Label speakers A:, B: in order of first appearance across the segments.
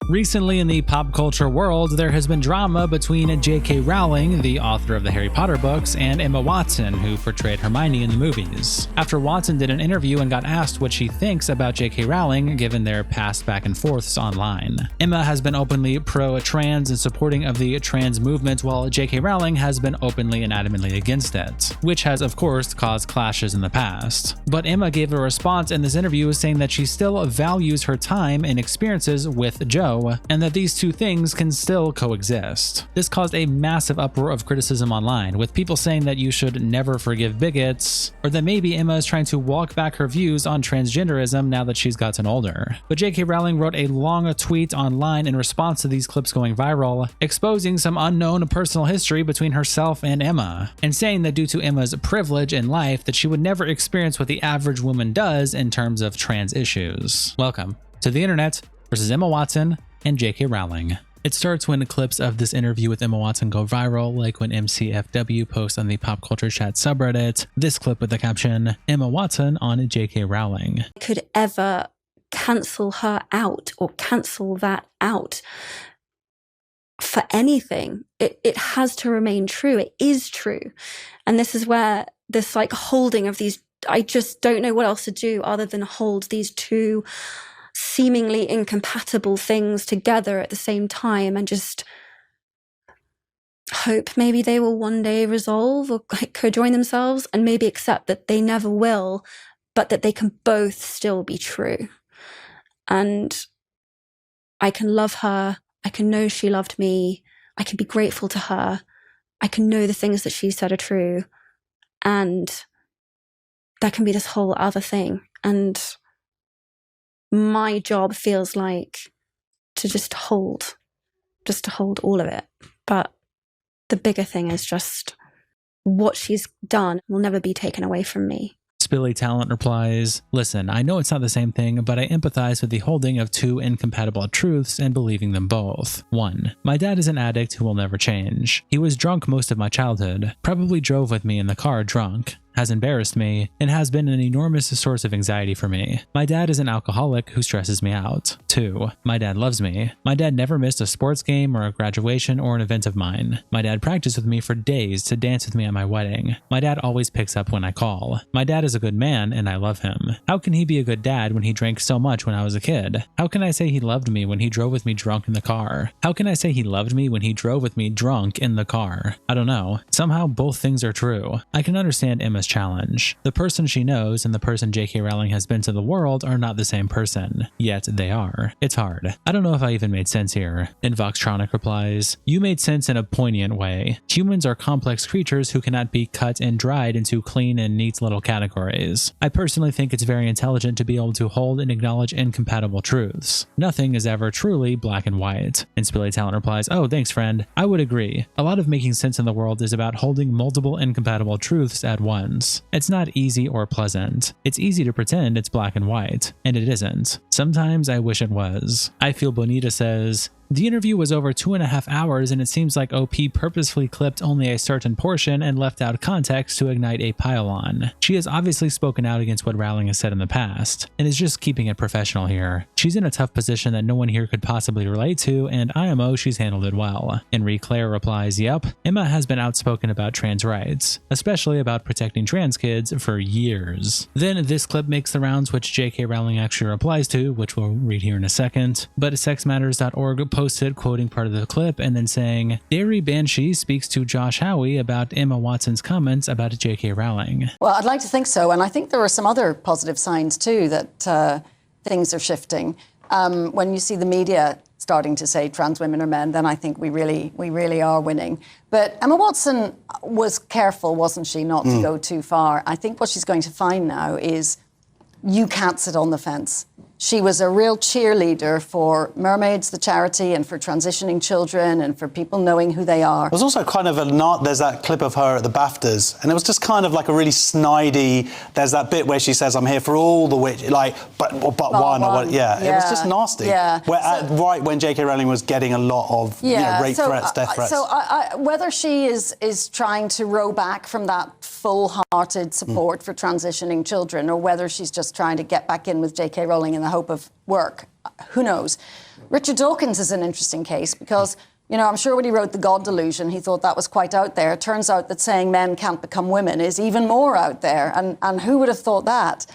A: Recently in the pop culture world, there has been drama between J.K. Rowling, the author of the Harry Potter books, and Emma Watson, who portrayed Hermione in the movies. After Watson did an interview and got asked what she thinks about J.K. Rowling, given their past back and forths online. Emma has been openly pro-trans and supporting of the trans movement, while J.K. Rowling has been openly and adamantly against it, which has of course caused clashes in the past. But Emma gave a response in this interview saying that she still values her time and experiences with Jo, and that these two things can still coexist. This caused a massive uproar of criticism online, with people saying that you should never forgive bigots, or that maybe Emma is trying to walk back her views on transgenderism now that she's gotten older. But J.K. Rowling wrote a long tweet online in response to these clips going viral, exposing some unknown personal history between herself and Emma, and saying that due to Emma's privilege in life that she would never experience what the average woman does in terms of trans issues. Welcome to the internet versus Emma Watson and J.K. Rowling. It starts when clips of this interview with Emma Watson go viral, like when MCFW posts on the pop culture chat subreddit this clip with the caption, Emma Watson on J.K. Rowling.
B: Could ever cancel her out or cancel that out for anything. It has to remain true. It is true. And this is where this like holding of these, I just don't know what else to do other than hold these two seemingly incompatible things together at the same time and just hope maybe they will one day resolve or co-join themselves, and maybe accept that they never will, but that they can both still be true. And I can love her. I can know she loved me. I can be grateful to her. I can know the things that she said are true. And there can be this whole other thing. And my job feels like to just hold all of it. But the bigger thing is just what she's done will never be taken away from me.
A: Spilly Talent replies, listen, I know it's not the same thing, but I empathize with the holding of two incompatible truths and believing them both. 1. My dad is an addict who will never change. He was drunk most of my childhood, probably drove with me in the car drunk, has embarrassed me, and has been an enormous source of anxiety for me. My dad is an alcoholic who stresses me out. 2. My dad loves me. My dad never missed a sports game or a graduation or an event of mine. My dad practiced with me for days to dance with me at my wedding. My dad always picks up when I call. My dad is a good man and I love him. How can he be a good dad when he drank so much when I was a kid? How can I say he loved me when he drove with me drunk in the car? How can I say he loved me when he drove with me drunk in the car? I don't know. Somehow both things are true. I can understand Emma's challenge. The person she knows and the person J.K. Rowling has been to the world are not the same person, yet they are. It's hard. I don't know if I even made sense here. And Voxtronic replies, you made sense in a poignant way. Humans are complex creatures who cannot be cut and dried into clean and neat little categories. I personally think it's very intelligent to be able to hold and acknowledge incompatible truths. Nothing is ever truly black and white. And Spilly Talent replies, oh, thanks friend. I would agree. A lot of making sense in the world is about holding multiple incompatible truths at once. It's not easy or pleasant. It's easy to pretend it's black and white, and it isn't. Sometimes I wish it was. I Feel Bonita says, the interview was over 2.5 hours and it seems like OP purposefully clipped only a certain portion and left out context to ignite a pile-on. She has obviously spoken out against what Rowling has said in the past, and is just keeping it professional here. She's in a tough position that no one here could possibly relate to, and IMO she's handled it well. Henry Claire replies, yep, Emma has been outspoken about trans rights, especially about protecting trans kids for years. Then this clip makes the rounds, which J.K. Rowling actually replies to, which we'll read here in a second, but sexmatters.org posted quoting part of the clip and then saying, Dairy Banshee speaks to Josh Howie about Emma Watson's comments about J.K. Rowling.
C: Well, I'd like to think so, and I think there are some other positive signs too that things are shifting. When you see the media starting to say trans women are men, then I think we really are winning. But Emma Watson was careful, wasn't she, not to go too far. I think what she's going to find now is you can't sit on the fence. She was a real cheerleader for Mermaids, the charity, and for transitioning children and for people knowing who they are.
D: There's also kind of there's that clip of her at the BAFTAs, and it was just kind of like a really snidey, there's that bit where she says, I'm here for all the witch, like, but one. Or what, yeah, it was just nasty.
C: Yeah.
D: Right when J.K. Rowling was getting a lot of rape threats, death threats.
C: So whether she is trying to row back from that full-hearted support for transitioning children, or whether she's just trying to get back in with J.K. Rowling in the hope of work, who knows? Richard Dawkins is an interesting case because, you know, I'm sure when he wrote The God Delusion, he thought that was quite out there. It turns out that saying men can't become women is even more out there. And who would have thought that?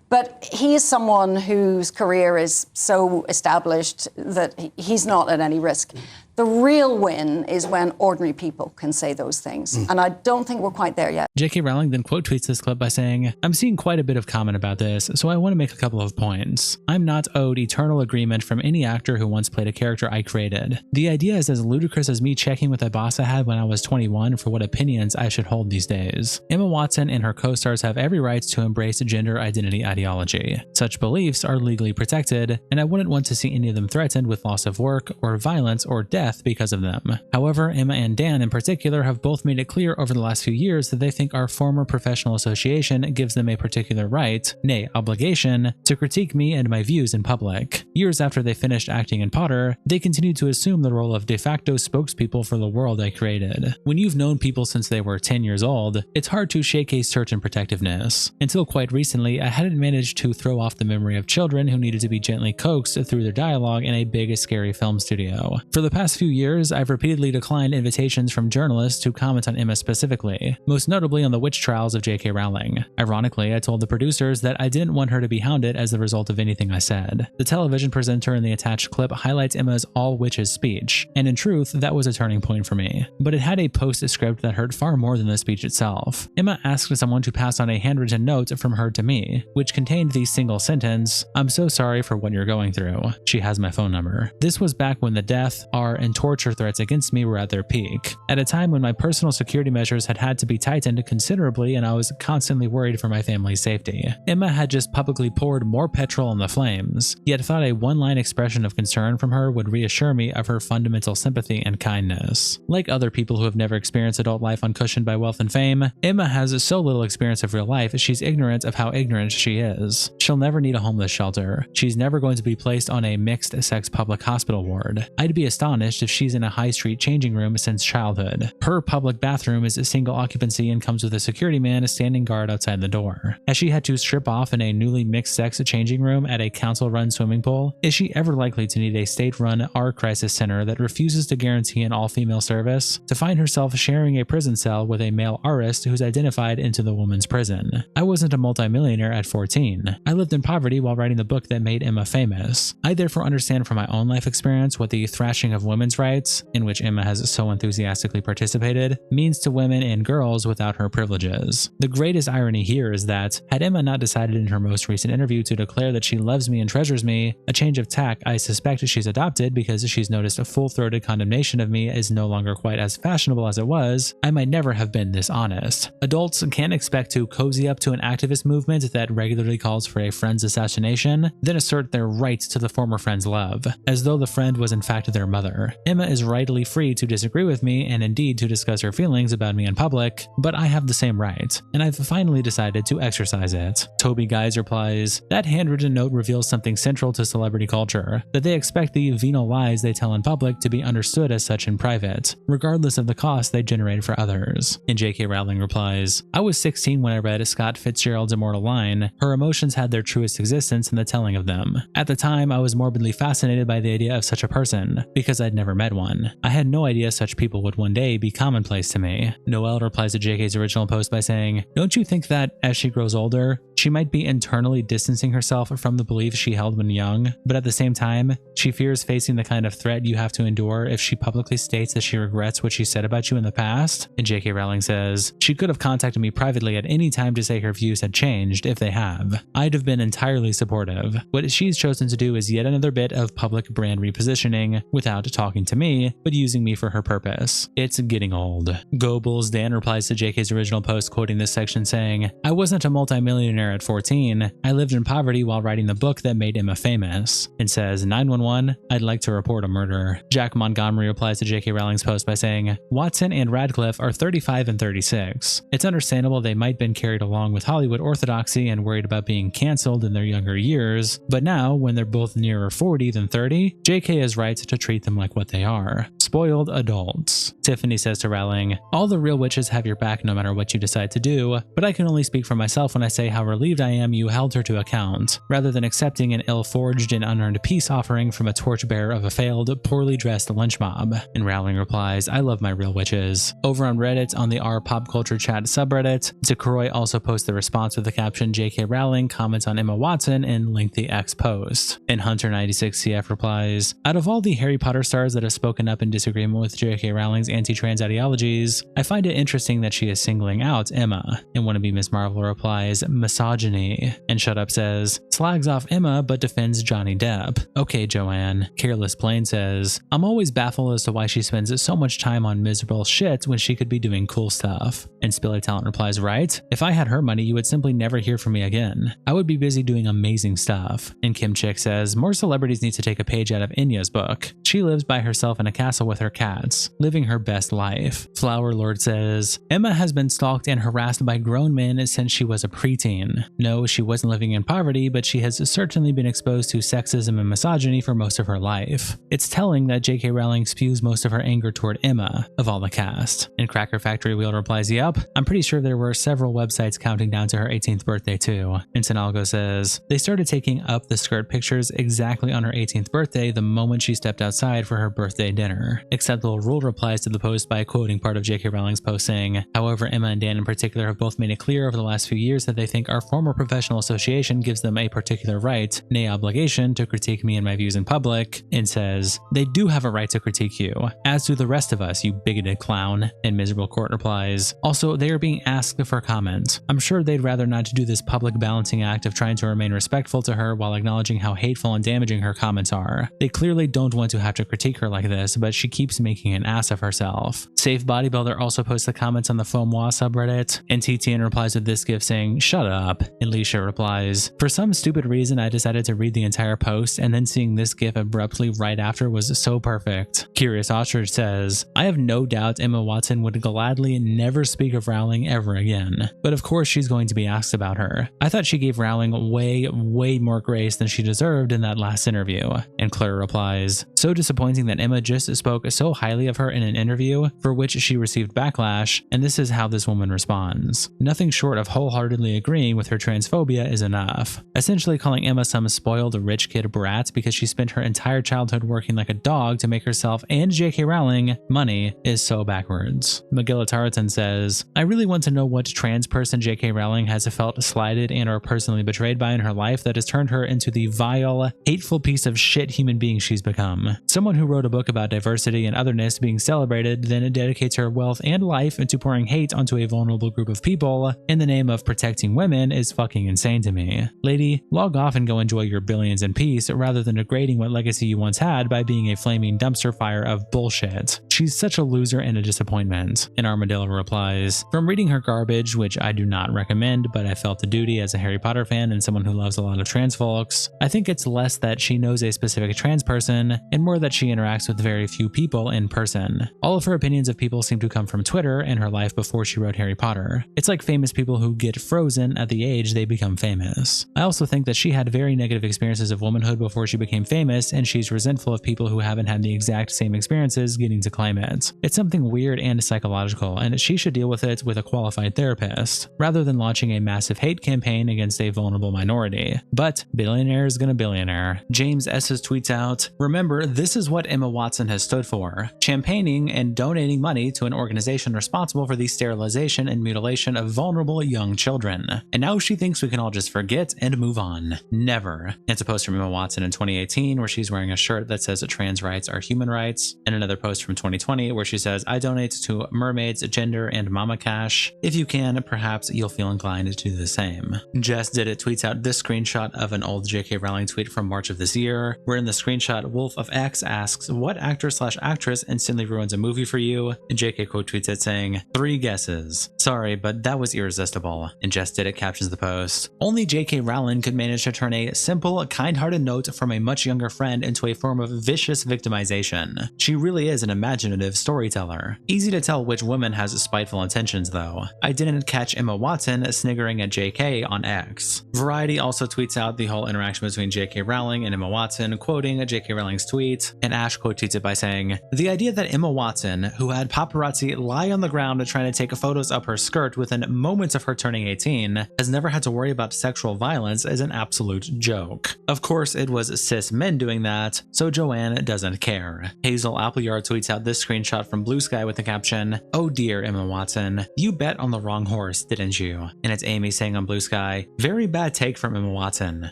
C: But he is someone whose career is so established that he's not at any risk. The real win is when ordinary people can say those things. And I don't think we're quite there yet.
A: J.K. Rowling then quote tweets this clip by saying, "I'm seeing quite a bit of comment about this, so I want to make a couple of points. I'm not owed eternal agreement from any actor who once played a character I created. The idea is as ludicrous as me checking with a boss I had when I was 21 for what opinions I should hold these days. Emma Watson and her co-stars have every right to embrace gender identity ideology. Such beliefs are legally protected, and I wouldn't want to see any of them threatened with loss of work or violence or death because of them. However, Emma and Dan in particular have both made it clear over the last few years that they think our former professional association gives them a particular right, nay obligation, to critique me and my views in public. Years after they finished acting in Potter, they continued to assume the role of de facto spokespeople for the world I created. When you've known people since they were 10 years old, it's hard to shake a certain protectiveness. Until quite recently, I hadn't managed to throw off the memory of children who needed to be gently coaxed through their dialogue in a big, scary film studio. For the past few years, I've repeatedly declined invitations from journalists to comment on Emma specifically, most notably on the witch trials of J.K. Rowling. Ironically, I told the producers that I didn't want her to be hounded as the result of anything I said. The television presenter in the attached clip highlights Emma's all witches speech, and in truth, that was a turning point for me. But it had a postscript that hurt far more than the speech itself. Emma asked someone to pass on a handwritten note from her to me, which contained the single sentence, "I'm so sorry for what you're going through. She has my phone number." This was back when the death, and torture threats against me were at their peak, at a time when my personal security measures had to be tightened considerably and I was constantly worried for my family's safety. Emma had just publicly poured more petrol on the flames, yet thought a one-line expression of concern from her would reassure me of her fundamental sympathy and kindness. Like other people who have never experienced adult life uncushioned by wealth and fame, Emma has so little experience of real life she's ignorant of how ignorant she is. She'll never need a homeless shelter. She's never going to be placed on a mixed-sex public hospital ward. I'd be astonished if she's in a high street changing room since childhood. Her public bathroom is a single occupancy and comes with a security man standing guard outside the door. As she had to strip off in a newly mixed-sex changing room at a council-run swimming pool, is she ever likely to need a state-run crisis center that refuses to guarantee an all-female service, to find herself sharing a prison cell with a male artist who's identified into the woman's prison? I wasn't a multimillionaire at 14. I lived in poverty while writing the book that made Emma famous. I therefore understand from my own life experience what the thrashing of women's rights, in which Emma has so enthusiastically participated, means to women and girls without her privileges. The greatest irony here is that, had Emma not decided in her most recent interview to declare that she loves me and treasures me, a change of tack I suspect she's adopted because she's noticed a full-throated condemnation of me is no longer quite as fashionable as it was, I might never have been this honest. Adults can't expect to cozy up to an activist movement that regularly calls for a friend's assassination, then assert their right to the former friend's love, as though the friend was in fact their mother. Emma is rightly free to disagree with me and indeed to discuss her feelings about me in public, but I have the same right, and I've finally decided to exercise it. Toby Guys replies, "That handwritten note reveals something central to celebrity culture, that they expect the venal lies they tell in public to be understood as such in private, regardless of the cost they generate for others." And J.K. Rowling replies, "I was 16 when I read Scott Fitzgerald's immortal line, 'Her emotions had their truest existence in the telling of them.' At the time, I was morbidly fascinated by the idea of such a person, because I'd never met one. I had no idea such people would one day be commonplace to me." Noelle replies to JK's original post by saying, "Don't you think that, as she grows older, she might be internally distancing herself from the beliefs she held when young, but at the same time, she fears facing the kind of threat you have to endure if she publicly states that she regrets what she said about you in the past?" And JK Rowling says, "She could have contacted me privately at any time to say her views had changed, if they have. I'd have been entirely supportive. What she's chosen to do is yet another bit of public brand repositioning, without talking to me, but using me for her purpose. It's getting old." Goebbels Dan replies to JK's original post quoting this section saying, "I wasn't a multimillionaire at 14. I lived in poverty while writing the book that made Emma famous." And says, 911, "I'd like to report a murder." Jack Montgomery replies to JK Rowling's post by saying, "Watson and Radcliffe are 35 and 36. It's understandable they might have been carried along with Hollywood orthodoxy and worried about being cancelled in their younger years, but now, when they're both nearer 40 than 30, JK is right to treat them like what they are. spoiled adults. Tiffany says to Rowling, all the real witches have your back no matter what you decide to do, but I can only speak for myself when I say how relieved I am you held her to account, rather than accepting an ill-forged and unearned peace offering from a torchbearer of a failed, poorly dressed lynch mob. And Rowling replies, I love my real witches. Over on Reddit, on the r pop culture chat subreddit, Zakroy also posts the response with the caption, J.K. Rowling comments on Emma Watson in lengthy X post. And Hunter96CF replies, out of all the Harry Potter stars that have spoken up in disagreement with J.K. Rowling's anti-trans ideologies, I find it interesting that she is singling out Emma. And wannabe Miss Marvel replies, misogyny. And Shut Up says, slags off Emma but defends Johnny Depp. Okay, Joanne. Careless Plain says, I'm always baffled as to why she spends so much time on miserable shit when she could be doing cool stuff. And Spilly Talent replies, right? If I had her money, you would simply never hear from me again. I would be busy doing amazing stuff. And Kim Chick says, more celebrities need to take a page out of Inya's book. She lives by herself in a castle with her cats, living her best life. Flower Lord says, Emma has been stalked and harassed by grown men since she was a preteen. No, she wasn't living in poverty, but she has certainly been exposed to sexism and misogyny for most of her life. It's telling that J.K. Rowling spews most of her anger toward Emma, of all the cast. And Cracker Factory Wheel replies, yep, I'm pretty sure there were several websites counting down to her 18th birthday too. And Sinalgo says, they started taking up the skirt pictures exactly on her 18th birthday the moment she stepped outside for her birthday dinner. Acceptable Rule replies to the post by quoting part of J.K. Rowling's post saying, however, Emma and Dan in particular have both made it clear over the last few years that they think our former professional association gives them a particular right, nay obligation, to critique me and my views in public, and says, they do have a right to critique you, as do the rest of us, you bigoted clown. And Miserable Court replies, also, they are being asked for comment. I'm sure they'd rather not do this public balancing act of trying to remain respectful to her while acknowledging how hateful and damaging her comments are. They clearly don't want to have to critique her like this, but she keeps making an ass of herself. Safe Bodybuilder also posts the comments on the FOMWA subreddit, and TTN replies with this gif saying, shut up. And Leisha replies, for some stupid reason I decided to read the entire post, and then seeing this gif abruptly right after was so perfect. Curious Ostrich says, I have no doubt Emma Watson would gladly never speak of Rowling ever again, but of course she's going to be asked about her. I thought she gave Rowling way more grace than she deserved in that last interview. And Claire replies, so disappointing that Emma just spoke so highly of her in an interview for which she received backlash, and this is how this woman responds. Nothing short of wholeheartedly agreeing with her transphobia is enough. Essentially calling Emma some spoiled rich kid brat because she spent her entire childhood working like a dog to make herself and J.K. Rowling money is so backwards. McGillataritan says, I really want to know what trans person J.K. Rowling has felt slighted and or personally betrayed by in her life that has turned her into the vile, hateful piece of shit human being she's become. Someone who wrote a book about diversity and otherness being celebrated, then dedicates her wealth and life into pouring hate onto a vulnerable group of people in the name of protecting women is fucking insane to me. Lady, log off and go enjoy your billions in peace rather than degrading what legacy you once had by being a flaming dumpster fire of bullshit. She's such a loser and a disappointment. And Armadillo replies, from reading her garbage, which I do not recommend, but I felt the duty as a Harry Potter fan and someone who loves a lot of trans folks, I think it's less that she knows a specific trans person and more that she interacts with very few people in person. All of her opinions of people seem to come from Twitter and her life before she wrote Harry Potter. It's like famous people who get frozen at the age they become famous. I also think that she had very negative experiences of womanhood before she became famous, and she's resentful of people who haven't had the exact same experiences getting to claim it. It's something weird and psychological, and she should deal with it with a qualified therapist, rather than launching a massive hate campaign against a vulnerable minority. But billionaire is gonna billionaire. James S's tweets out, remember, this is what Emma Watson has stood for, championing and donating money to an organization responsible for the sterilization and mutilation of vulnerable young children. And now she thinks we can all just forget and move on. Never. It's a post from Emma Watson in 2018 where she's wearing a shirt that says trans rights are human rights, and another post from 2020 where she says, I donate to Mermaids, Gender, and Mama Cash. If you can, perhaps you'll feel inclined to do the same. Jess Did It tweets out this screenshot of an old J.K. Rowling tweet from March of this year, where in the screenshot, Wolf of X asks, what actor/actress instantly ruins a movie for you? And J.K. quote tweets it saying, 3 guesses. Sorry, but that was irresistible. And Jess Did It captions the post, only J.K. Rowling could manage to turn a simple, kind-hearted note from a much younger friend into a form of vicious victimization. She really is an imaginary imaginative storyteller. Easy to tell which woman has spiteful intentions though. I didn't catch Emma Watson sniggering at JK on X. Variety also tweets out the whole interaction between JK Rowling and Emma Watson, quoting JK Rowling's tweet, and Ash quote tweets it by saying, "The idea that Emma Watson, who had paparazzi lie on the ground trying to take photos of her skirt within moments of her turning 18, has never had to worry about sexual violence is an absolute joke." Of course, it was cis men doing that, so Joanne doesn't care. Hazel Appleyard tweets out this screenshot from Blue Sky with the caption, "Oh dear, Emma Watson, you bet on the wrong horse, didn't you?" And it's Amy saying on Blue Sky, "Very bad take from Emma Watson.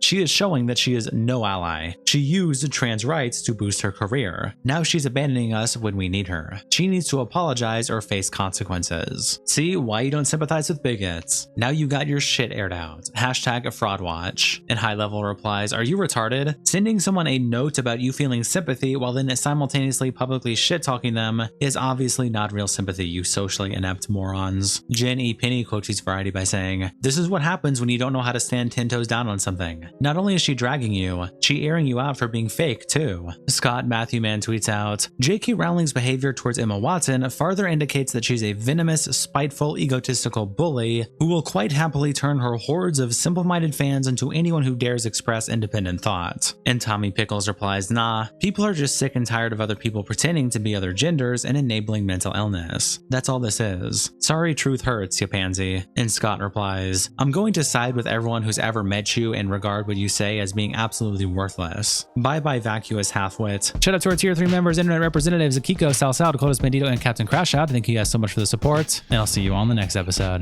A: She is showing that she is no ally. She used trans rights to boost her career. Now she's abandoning us when we need her. She needs to apologize or face consequences. See why you don't sympathize with bigots. Now you got your shit aired out. Hashtag fraudwatch." And High Level replies, "Are you retarded? Sending someone a note about you feeling sympathy while then simultaneously publicly shit-talking them is obviously not real sympathy, you socially inept morons." Jen E. Penny quotes Variety by saying, "This is what happens when you don't know how to stand 10 toes down on something. Not only is she dragging you, she airing you out for being fake too." Scott Matthew Mann tweets out, "J.K. Rowling's behavior towards Emma Watson further indicates that she's a venomous, spiteful, egotistical bully who will quite happily turn her hordes of simple-minded fans into anyone who dares express independent thought." And Tommy Pickles replies, "Nah, people are just sick and tired of other people pretending to be other genders and enabling mental illness. That's all this is. Sorry truth hurts, you pansy." And Scott replies, "I'm going to side with everyone who's ever met you and regard what you say as being absolutely worthless. Bye bye vacuous halfwit." Shout out to our tier 3 members, internet representatives Akiko, Salsal, Dakota's Bandito, and Captain Crash Out. Thank you guys so much for the support, and I'll see you on the next episode.